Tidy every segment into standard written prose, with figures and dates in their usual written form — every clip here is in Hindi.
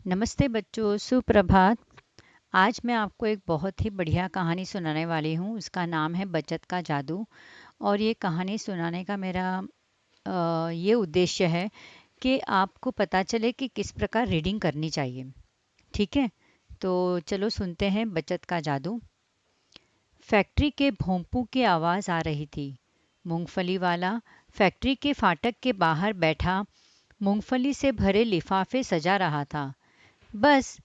नमस्ते बच्चों, सुप्रभात। आज मैं आपको एक बहुत ही बढ़िया कहानी सुनाने वाली हूँ। उसका नाम है बचत का जादू। और ये कहानी सुनाने का मेरा ये उद्देश्य है कि आपको पता चले कि किस प्रकार रीडिंग करनी चाहिए। ठीक है, तो चलो सुनते हैं बचत का जादू। फैक्ट्री के भोंपू की आवाज़ आ रही थी। मूंगफली वाला फैक्ट्री के फाटक के बाहर बैठा मूंगफली से भरे लिफाफे सजा रहा था। बस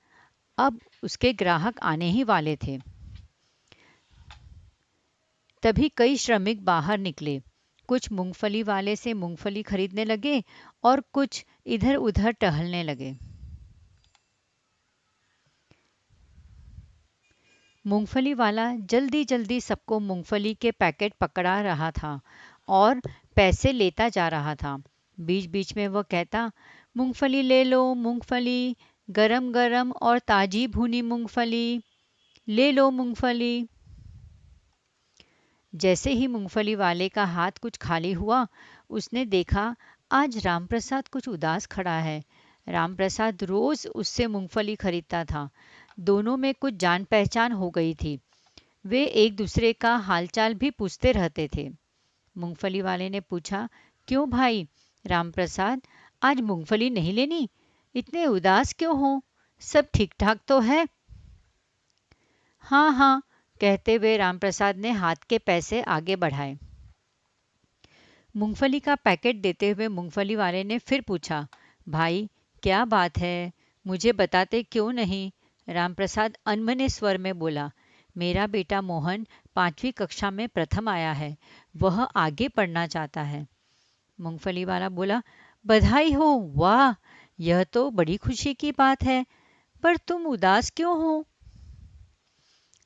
अब उसके ग्राहक आने ही वाले थे। तभी कई श्रमिक बाहर निकले। कुछ मूंगफली वाले से मूंगफली खरीदने लगे और कुछ इधर-उधर टहलने लगे। मूंगफली वाला जल्दी-जल्दी सबको मूंगफली के पैकेट पकड़ा रहा था और पैसे लेता जा रहा था। बीच-बीच में वह कहता, मूंगफली ले लो, मूंगफली, गरम-गरम और ताजी भुनी मूंगफली, ले लो मूंगफली। जैसे ही मूंगफली वाले का हाथ कुछ खाली हुआ, उसने देखा आज रामप्रसाद कुछ उदास खड़ा है। रामप्रसाद रोज उससे मूंगफली खरीदता था। दोनों में कुछ जान पहचान हो गई थी। वे एक दूसरे का हालचाल भी पूछते रहते थे। मूंगफली वाले ने पूछा, क्यों भाई रामप्रसाद, आज मूंगफली नहीं लेनी? इतने उदास क्यों हो? सब ठीक ठाक तो है? हाँ हाँ, कहते हुए रामप्रसाद ने हाथ के पैसे आगे बढ़ाए। मूंगफली का पैकेट देते हुए मूंगफली वाले ने फिर पूछा, भाई क्या बात है, मुझे बताते क्यों नहीं? रामप्रसाद अनमने स्वर में बोला, मेरा बेटा मोहन 5वीं कक्षा में प्रथम आया है। वह आगे पढ़ना चाहता है। मूंगफली वाला बोला, बधाई हो, वाह, यह तो बड़ी खुशी की बात है। पर तुम उदास क्यों हो?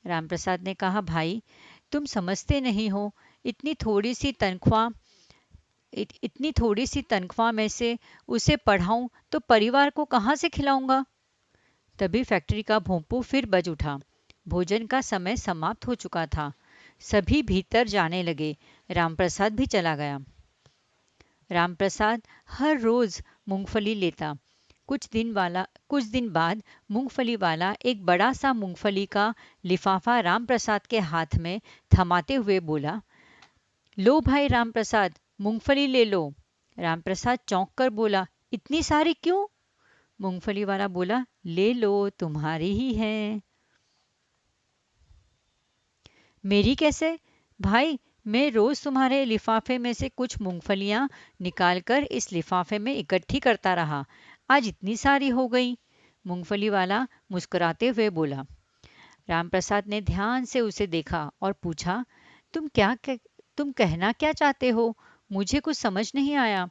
रामप्रसाद ने कहा, भाई तुम समझते नहीं हो, इतनी थोड़ी सी तनख्वाह इतनी थोड़ी सी तनख्वाह में से उसे पढ़ाऊं तो परिवार को कहाँ से खिलाऊंगा? तभी फैक्ट्री का भोंपू फिर बज उठा। भोजन का समय समाप्त हो चुका था। सभी भीतर जाने लगे। रामप्रसाद भी चला गया। रामप्रसाद हर रोज मूंगफली लेता। कुछ दिन बाद मूंगफली वाला एक बड़ा सा मूंगफली का लिफाफा रामप्रसाद के हाथ में थमाते हुए बोला, लो भाई रामप्रसाद, मूंगफली ले लो। रामप्रसाद चौंक कर बोला, इतनी सारी क्यों? मूंगफली वाला बोला, ले लो, तुम्हारी ही है। मेरी कैसे? भाई मैं रोज तुम्हारे लिफाफे में से कुछ मूंगफलियां निकालकर इस लिफाफे में इकट्ठी करता रहा। आज इतनी सारी हो गई। मूंगफली वाला मुस्कुराते हुए बोला। रामप्रसाद ने ध्यान से उसे देखा और पूछा, तुम कहना क्या चाहते हो? मुझे कुछ समझ नहीं आया।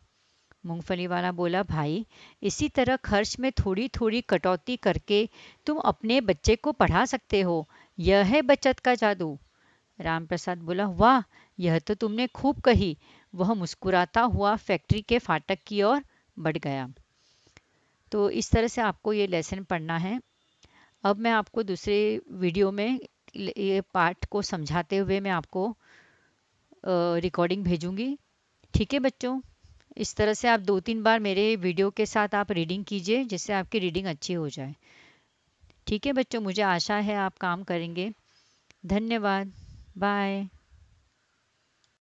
मूंगफली वाला बोला, भाई इसी तरह खर्च में थोड़ी थोड़ी कटौती करके तुम अपने बच्चे को पढ़ा सकते हो। यह है बचत का जादू। रामप्रसाद बोला, वाह, यह तो तुमने खूब कही। वह मुस्कुराता हुआ फैक्ट्री के फाटक की ओर बढ़ गया। तो इस तरह से आपको ये लेसन पढ़ना है। अब मैं आपको दूसरे वीडियो में ये पाठ को समझाते हुए मैं आपको रिकॉर्डिंग भेजूंगी। ठीक है बच्चों, इस तरह से आप 2-3 बार मेरे वीडियो के साथ आप रीडिंग कीजिए, जिससे आपकी रीडिंग अच्छी हो जाए। ठीक है बच्चों, मुझे आशा है आप काम करेंगे। धन्यवाद। बाय।